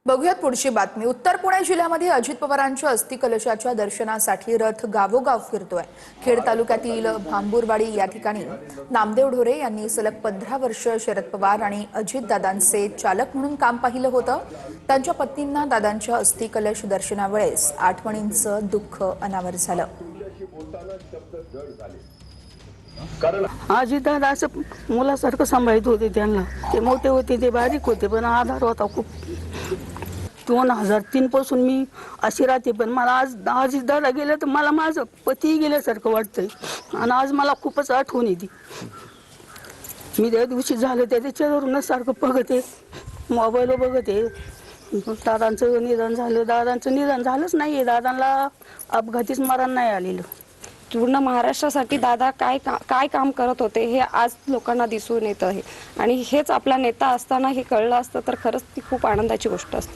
बघूयात पुढची बातमी। उत्तर पुणे जिल्ह्यामध्ये अजित पवारांच्या अस्थि कलशाच्या दर्शनासाठी रथ गावोगाव फिरतोय। खेड तालुक्यातील भांबुरवाडी या ठिकाणी नामदेव ढोरे यांनी सलग 15 वर्ष शरद पवार आणि अजितदादांचे चालक म्हणून काम पाहिलं होतं। त्यांच्या पत्नींना दादांच्या अस्थि कलश दर्शनावेळेस आठवणींचं दुःख अनावर झालं। अजितदादा असं मुलासारखं सांभाळत होते त्यांना। ते मोठे होते, ते बारीक होते, पण आधार होता खूप। 2003 पासून मी अशी राहते, पण मला आज अजितदादा गेले तर मला माझं पती गेल्यासारखं वाटतंय आणि आज मला खूपच आठवण येते। मी त्या दिवशी झालं त्याच्यावरूनच सारखं बघते, मोबाईल बघते। दादांचं निधन झालं, दादांचं निधन झालंच नाहीये, दादांना अपघातीच मरण नाही आलेलं। पूर्ण महाराष्ट्रासाठी दादा काय काम करत होते हे आज लोकांना दिसून येत आहे आणि हेच आपला नेता असताना हे कळलं असतं तर खरंच ती खूप आनंदाची गोष्ट असते।